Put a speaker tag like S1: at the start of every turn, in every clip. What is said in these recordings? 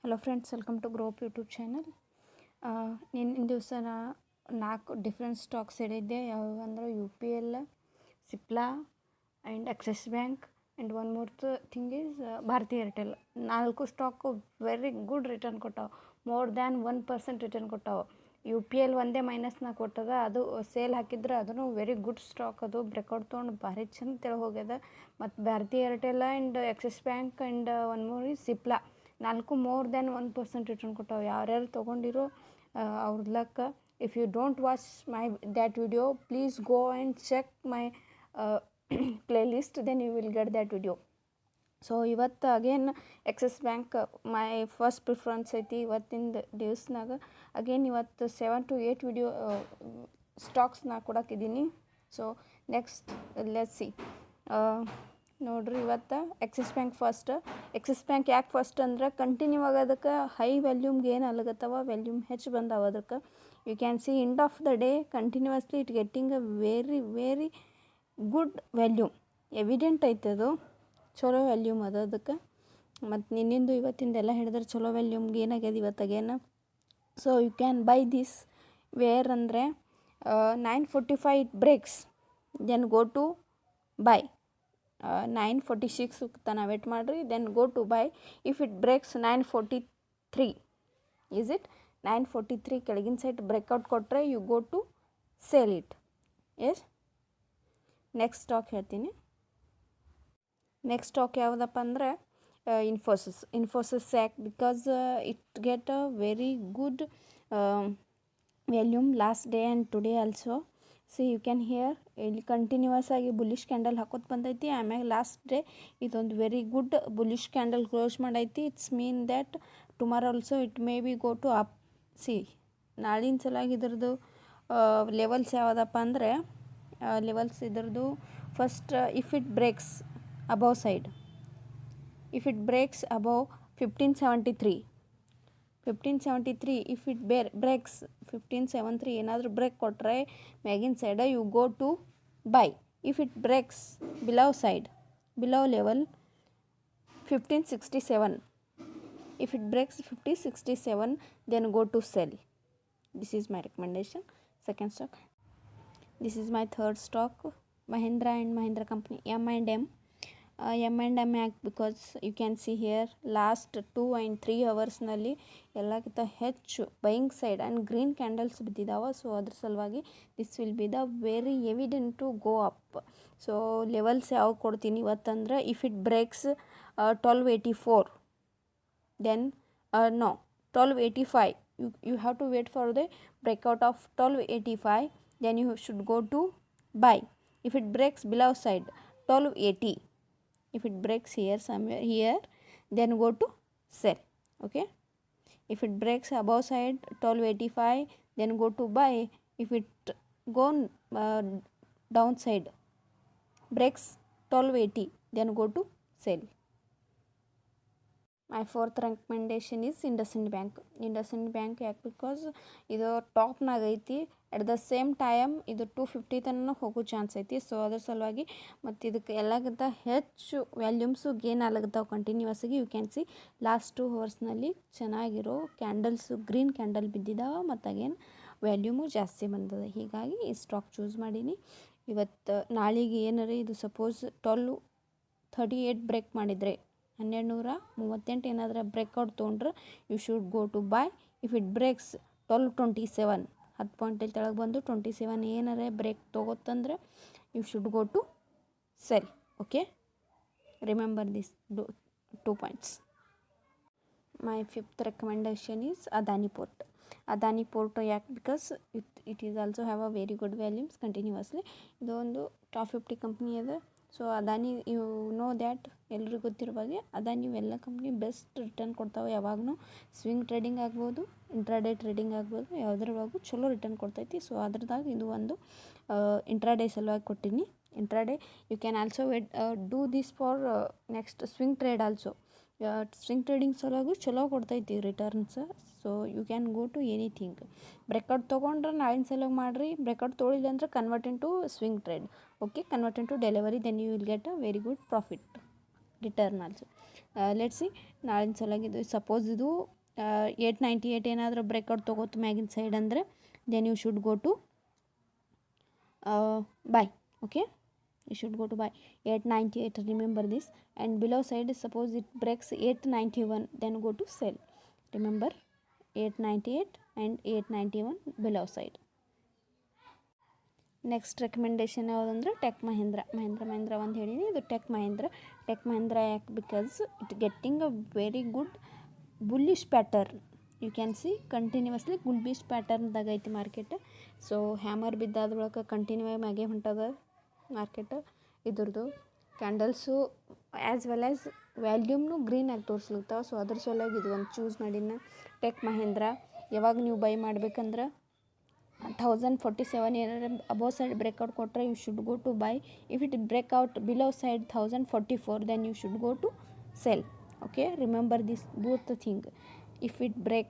S1: Hello friends, welcome to ಗ್ರೋಪ್ YouTube channel. ನಿನ್ನೆ ದಿವಸ ನಾಲ್ಕು ಡಿಫ್ರೆಂಟ್ ಸ್ಟಾಕ್ಸ್ ಹೇಳಿದ್ದೆ. ಯಾವುವು ಅಂದರೆ UPL, Cipla and Axis Bank and one more thing is Bharti Airtel. ನಾಲ್ಕು ಸ್ಟಾಕು ವೆರಿ ಗುಡ್ ರಿಟರ್ನ್ ಕೊಟ್ಟಾವೆ. ಮೋರ್ ದ್ಯಾನ್ 1% ರಿಟರ್ನ್ ಕೊಟ್ಟಾವೆ. UPL ಒಂದೇ ಮೈನಸ್ನಾಗ ಕೊಟ್ಟದ, ಅದು ಸೇಲ್ ಹಾಕಿದ್ರೆ ಅದೂ ವೆರಿ ಗುಡ್ ಸ್ಟಾಕ್. ಅದು ಬ್ರೇಕ್ಔಟ್ ತೊಗೊಂಡು ಭಾರಿ ಚಂದ ತೆಳಗೆ ಹೋಗ್ಯದ. ಮತ್ತು Bharti Airtel and Axis Bank and one more is Cipla ನಾಲ್ಕು ಮೋರ್ ದ್ಯಾನ್ 1% ರಿಟರ್ನ್ ಕೊಟ್ಟಾವೆ. ಯಾರ್ಯಾರು ತೊಗೊಂಡಿರೋ ಅವ್ರ luck. If you don't watch that video, please go and check my playlist, then you will get that video. So ಇವತ್ತು again Axis Bank my first preference ಐತಿ ಇವತ್ತಿನ ದಿವ್ಸನಾಗ. Again ಇವತ್ತು 7 to 8 ವಿಡಿಯೋ ಸ್ಟಾಕ್ಸ್ನ ಕೊಡೋಕ್ಕಿದ್ದೀನಿ. So next let's see. ನೋಡ್ರಿ, ಇವತ್ತು Axis Bank first. Axis Bank ಯಾಕೆ ಫಸ್ಟ್ ಅಂದ್ರೆ ಕಂಟಿನ್ಯೂ ಆಗೋದಕ್ಕೆ ಹೈ ವ್ಯಾಲ್ಯೂಮ್ಗೆ ಏನು ಅಲಗತ್ತವ, ವ್ಯಾಲ್ಯೂಮ್ ಹೆಚ್ಚು ಬಂದಾವ. ಅದಕ್ಕೆ you can C end of the day continuously it getting a very good volume. Evident ಐತೆ ಅದು, ಚಲೋ ವ್ಯಾಲ್ಯೂಮ್ ಅದು ಅದಕ್ಕೆ. ಮತ್ತು ನಿನ್ನಿಂದು ಇವತ್ತಿಂದೆಲ್ಲ ಹಿಡಿದ್ರೆ ಚಲೋ ವ್ಯಾಲ್ಯೂಮ್ಗೆ ಏನಾಗ್ಯದ ಇವತ್ತಾಗೇನು. So you can buy this where ಅಂದರೆ 9:45 it breaks, then go to buy. 9:46 ತನಕ ವೇಟ್ ಮಾಡಿರಿ, then go to buy. If it breaks 9:43, is it 9:43 ಕೆಳಗಿನ ಸೈಟ್ ಬ್ರೇಕ್ಔಟ್ ಕೊಟ್ಟರೆ you go to sell it. Yes, next stock ಹೇಳ್ತೀನಿ. Next stock ಯಾವುದಪ್ಪ ಅಂದರೆ ಇನ್ಫೋಸಿಸ್ ಯಾಕೆ, because it get a very good volume last day and today also. See you can here ಇಲ್ಲಿ continuous ಆಗಿ bullish candle ಹಾಕೋದು ಬಂದೈತಿ. ಆಮ್ಯಾಗ ಲಾಸ್ಟ್ ಡೇ ಇದೊಂದು very good bullish candle close ಮಾಡೈತಿ. It's mean that tomorrow also it may be go to up. See ನಾಳಿನ ಸಲಾಗಿ ಇದ್ರದ್ದು ಲೆವೆಲ್ಸ್ ಯಾವುದಪ್ಪ ಅಂದರೆ ಲೆವೆಲ್ಸ್ ಇದ್ರದ್ದು first, if it breaks above side, if it breaks above 1573, if it breaks 1573 ಏನಾದರೂ break ಕೊಟ್ಟರೆ ಮ್ಯಾಗಿನ ಸೈಡ you go to buy. If it breaks below level 1567, if it breaks 1567 then go to sell. This is my recommendation. Second stock, this is my third stock, Mahindra and Mahindra company, M&M. M&M ಯಾಕೆ, because you can see here last 2 and 3 ಅವರ್ಸ್ನಲ್ಲಿ ಎಲ್ಲಕ್ಕಿಂತ ಹೆಚ್ಚು buying side and green candles ಬಿದ್ದಿದ್ದಾವೆ. So ಅದ್ರ ಸಲುವಾಗಿ this will be the very evident to go up. So levels ಯಾವ ಕೊಡ್ತೀನಿ ಇವತ್ತಂದ್ರೆ, if it breaks 1284, then no 1285, you have to wait for the breakout of 1285, then you should go to buy. If it breaks below side 1280, if it breaks here somewhere here, then go to sell. Okay, if it breaks above side 1285, then go to buy. If it go downside breaks 1280, then go to sell. My fourth recommendation is IndusInd Bank. IndusInd Bank ಯಾಕೆ, because ಇದು ಟಾಪ್ನಾಗ ಐತಿ. At the same time ಇದು 250 ತನಕ ಹೋಗೋ chance ಐತಿ. So ಅದ್ರ ಸಲುವಾಗಿ ಮತ್ತು ಇದಕ್ಕೆ ಎಲ್ಲಕ್ಕಿಂತ ಹೆಚ್ಚು ವ್ಯಾಲ್ಯೂಮ್ಸು ಗೇನ್ ಆಗ್ಲತ್ತಾವೆ ಕಂಟಿನ್ಯೂಸ್ ಆಗಿ. ಯು ಕ್ಯಾನ್ ಸಿ ಲಾಸ್ಟ್ 2 ಅವರ್ಸ್ನಲ್ಲಿ ಚೆನ್ನಾಗಿರೋ ಕ್ಯಾಂಡಲ್ಸು ಗ್ರೀನ್ ಕ್ಯಾಂಡಲ್ ಬಿದ್ದಿದ್ದಾವೆ ಮತ್ತು ಅಗೇನ್ ವ್ಯಾಲ್ಯೂಮು ಜಾಸ್ತಿ ಬಂದದ. ಹೀಗಾಗಿ ಈ ಸ್ಟಾಕ್ ಚೂಸ್ ಮಾಡೀನಿ. ಇವತ್ತು ನಾಳೆಗೆ ಏನಾರ ಇದು ಸಪೋಸ್ 1238 ಬ್ರೇಕ್ ಮಾಡಿದರೆ 1238 ಏನಾದರೂ ಬ್ರೇಕ್ಔಟ್ ತೊಗೊಂಡ್ರೆ you should go to buy. If it breaks 1227, 10 point ಕೆಳಗೆ ಬಂದು 27 ಏನಾರ ಬ್ರೇಕ್ ತೊಗೋತಂದ್ರೆ you should go to sell. Okay, remember this 2 points. My fifth recommendation is Adani Port. Adani Port ಯಾಕೆ, because it is also have a very good volumes continuously. ಇದು ಒಂದು top 50 company ಅದ. So Adani, you know that, ಎಲ್ರಿಗೂ ಗೊತ್ತಿರುವಾಗೆ ಅದಾನಿ ಇವೆಲ್ಲ company best return ಕೊಡ್ತಾವೆ ಯಾವಾಗೂ. Swing trading ಆಗ್ಬೋದು, ಇಂಟ್ರಾಡೇ ಟ್ರೇಡಿಂಗ್ ಆಗ್ಬೋದು, ಯಾವುದ್ರೊಳಗೂ ಚಲೋ ರಿಟರ್ನ್ ಕೊಡ್ತೈತಿ. ಸೊ ಅದ್ರದಾಗ ಇದು ಒಂದು ಇಂಟ್ರಾಡೇ ಸಲುವಾಗಿ ಕೊಟ್ಟಿನಿ. Intraday you can also do this for next swing trade also. Swing trading ಸಲುವಾಗೂ ಚಲೋ ಕೊಡ್ತೈತಿ returns. So you can go to anything. Breakout ತೊಗೊಂಡ್ರೆ ನಾಳಿನ ಸಲುವಾಗಿ ಮಾಡಿರಿ, ಬ್ರೇಕ್ಔಟ್ ತೊಗೊಳಿಲ್ಲ ಅಂದ್ರೆ convert into swing trade. Okay, convert into delivery, then you will get a very good profit. Return also. Let's see ನಾಳಿನ ಸಲುವಾಗಿ ಇದು suppose ಇದು 898 ಏನಾದರೂ ಬ್ರೇಕ್ಔಟ್ ತೊಗೋತು ಮ್ಯಾಗಿನ ಸೈಡ್ ಅಂದರೆ then you should go to buy. Okay, you should go to buy 898, remember this. And below side suppose it breaks 891, then go to sell. Remember 898 and 891 below side. Next recommendation ಯಾವುದಂದ್ರೆ Tech Mahindra ಒಂದು ಹೇಳಿನಿ, ಇದು Tech Mahindra ಯಾಕೆ because it getting a very good bullish pattern. You can see continuously bullish ಪ್ಯಾಟರ್ನ್ದಾಗ ಐತಿ market. So hammer ಬಿದ್ದಾದ್ರೊಳಗೆ continue ಆಗಿ ಮ್ಯಾಗೆ ಹೊಂಟದ ಮಾರ್ಕೆಟ್. ಇದ್ರದ್ದು ಕ್ಯಾಂಡಲ್ಸು ಆ್ಯಸ್ ವೆಲ್ ಆ್ಯಸ್ ವ್ಯಾಲ್ಯೂಮ್ನು ಗ್ರೀನ್ ಆಗಿ ತೋರಿಸ್ಲಿಕ್ತಾವ. ಸೊ ಅದ್ರ ಸಲುವಾಗಿ ಇದು ಒಂದು ಚೂಸ್ ಮಾಡಿನ ಟೆಕ್ ಮಹೇಂದ್ರ. ಯಾವಾಗ ನೀವು ಬೈ ಮಾಡ್ಬೇಕಂದ್ರೆ 1047 ಏನಾರ ಅಬೋವ್ ಸೈಡ್ ಬ್ರೇಕ್ಔಟ್ ಕೊಟ್ಟರೆ you should go to buy. If it breakout below side 1044 then you should go to sell. Okay, remember this both thing. If it break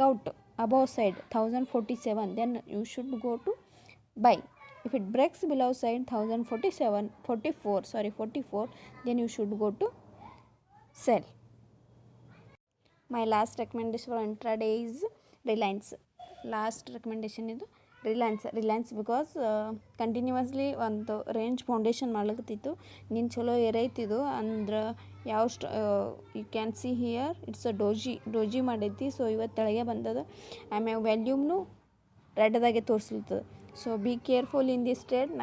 S1: out above side 1047 then you should go to buy. If it breaks below side 44 then you should go to sell. My last recommendation for intraday is Reliance. Last recommendation is Reliance because continuously ಒಂದು range foundation ಮಾಡ್ಲಿಕತ್ತಿತ್ತು. ನೀನು ಚಲೋ ಏರೈತಿದು ಅಂದ್ರೆ ಯಾವ you can see here it's a doji ಮಾಡೈತಿ. So ಇವತ್ತು ತೆಳಗೆ ಬಂದದ. ಆಮ್ಯಾಗ ವ್ಯಾಲ್ಯೂಮ್ನು ರೆಡ್ದಾಗೆ ತೋರಿಸ್ಲತ್ತದ. So be careful in this trade.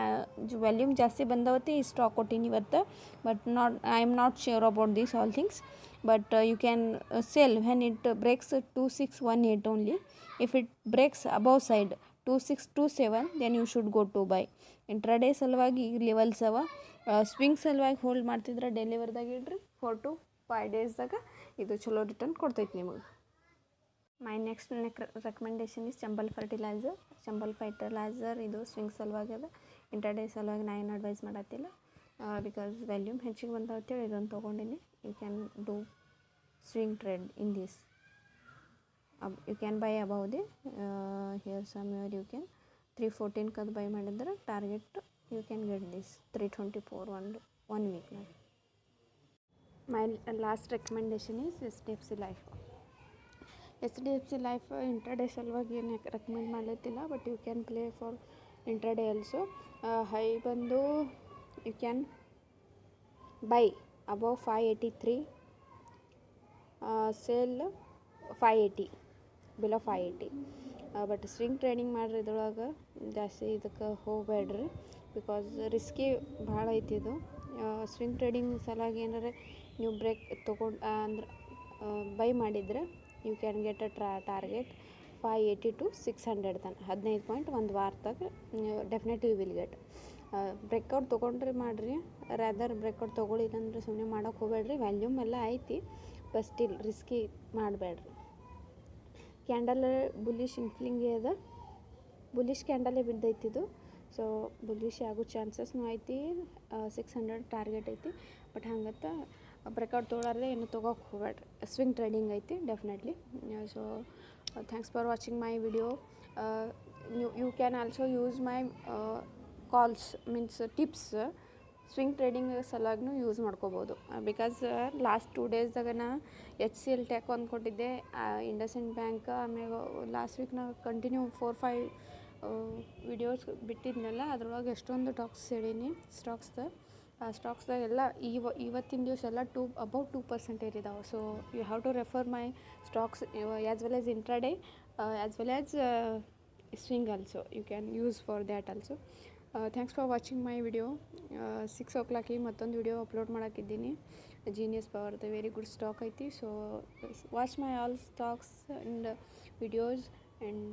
S1: Volume ಜಾಸ್ತಿ ಬಂದವತ್ತಿ ಈ ಸ್ಟಾಕ್ ಕೊಟ್ಟಿನಿ ಇವತ್ತು, but I am not sure about these all things. But you can sell when it breaks 2618 only. If it breaks above side 2627 then you should go to buy. Intraday ಸಲುವಾಗಿ levels ಅವ. Swing ಸಲುವಾಗಿ hold ಮಾಡ್ತಿದ್ರೆ ಡೆಲಿವರ್ದಾಗ ಇಡ್ರಿ 4 to 5 ಡೇಸ್ದಾಗ ಇದು ಚಲೋ return ಕೊಡ್ತೈತಿ ನಿಮಗೆ. My next recommendation is Chambal fertiliser. ಇದು ಸ್ವಿಂಗ್ ಸಲುವಾಗಿ ಅದ. ಇಂಟ್ರಾಡೇ ಸಲುವಾಗಿ ನಾ ಏನು ಅಡ್ವೈಸ್ ಮಾಡತ್ತಿಲ್ಲ ಬಿಕಾಸ್ ವ್ಯಾಲ್ಯೂಮ್ ಹೆಚ್ಚಿಗೆ ಬಂದವತ್ತೇಳಿ ಇದನ್ನು ತೊಗೊಂಡಿನಿ. You can do swing trade in this. You can buy above the here somewhere you can 314 ಕದ ಬೈ ಮಾಡಿದ್ರೆ target you can get this 324 one week. My last recommendation is HDFC Life. Intraday ಸಲುವಾಗಿ ಏನು recommend ಮಾಡಲತ್ತಿಲ್ಲ, but you can play for intraday also. High ಬಂದು you can buy above 583, sell 580, below 580. But swing trading ಮಾಡ್ರಿ ಇದ್ರೊಳಗೆ ಜಾಸ್ತಿ ಇದಕ್ಕೆ ಹೋಗಬೇಡ್ರಿ because risky ಭಾಳ ಐತಿ ಇದು. ಸ್ವಿಂಗ್ ಟ್ರೇಡಿಂಗ್ ಸಲುವಾಗಿ ಏನಾರ ನೀವು ಬ್ರೇಕ್ ತೊಗೊಂಡು ಅಂದ್ರೆ ಬೈ ಮಾಡಿದರೆ you can get a target 580 to 600 ತನಕ 15 ಪಾಯಿಂಟ್ ಒಂದು ವಾರದಾಗ definitely you will get. Breakout ತೊಗೊಂಡ್ರಿ ಮಾಡಿರಿ, ರ್ಯಾದರ್ ಬ್ರೇಕ್ಔಟ್ ತೊಗೊಳಿದಂದ್ರೆ ಸುಮ್ಮನೆ ಮಾಡೋಕೆ ಹೋಗಬೇಡ್ರಿ. ವ್ಯಾಲ್ಯೂಮ್ ಎಲ್ಲ ಐತಿ ಬಟ್ ಸ್ಟಿಲ್ ರಿಸ್ಕಿ ಮಾಡಬೇಡ್ರಿ. ಕ್ಯಾಂಡಲ್ ಬುಲ್ಲಿಶ್ ಇನ್ಫ್ಲಿಂಗೇ ಅದ, ಬುಲ್ಲಿಶ್ ಕ್ಯಾಂಡಲೇ ಬಿದ್ದೈತಿದು. ಸೊ ಬುಲ್ಲಿಶ್ ಆಗೋ ಚಾನ್ಸಸ್ನೂ ಐತಿ. 600 ಟಾರ್ಗೆಟ್ ಐತಿ. ಬಟ್ ಹಂಗತ್ತ ಬ್ರೇಕ್ಔಟ್ ತೊಗೊಳಾರ್ದೆ ಏನು ತೊಗೋಕೆ ಹೋಗಬೇಡ್ರಿ. ಸ್ವಿಂಗ್ ಟ್ರೇಡಿಂಗ್ ಐತಿ definitely. So thanks for watching my video. You can also use my calls means tips swing trading ಸಲುವಾಗಿನೂ ಯೂಸ್ ಮಾಡ್ಕೋಬೋದು. ಬಿಕಾಸ್ ಲಾಸ್ಟ್ 2 ಡೇಸ್ದಾಗ ನಾ HCL ಟೆಕ್ ಒಂದು ಕೊಟ್ಟಿದ್ದೆ, ಇಂಡಸ್ಇಂಡ್ ಬ್ಯಾಂಕ್. ಆಮೇಲೆ ಲಾಸ್ಟ್ ವೀಕ್ ನಾ ಕಂಟಿನ್ಯೂ 4-5 ವಿಡಿಯೋಸ್ ಬಿಟ್ಟಿದ್ನಲ್ಲ, ಅದ್ರೊಳಗೆ ಎಷ್ಟೊಂದು ಟಾಕ್ಸ್ ಹೇಳೀನಿ ಸ್ಟಾಕ್ಸ್ದ. ಆ ಸ್ಟಾಕ್ಸ್ದಾಗೆಲ್ಲ ಇವತ್ತಿನ ದಿವಸ ಎಲ್ಲ ಅಬೌವ್ 2% ಏರಿದಾವೆ. So you have to refer my stocks as well as intraday as well as swing also. You can use for that also. Thanks for watching my video. 6 o'clock ಮತ್ತೊಂದು video upload ಮಾಡಾಕಿದ್ದೀನಿ. Genus ಪವರ್ದು very good stock ಐತಿ. So watch my all stocks and videos and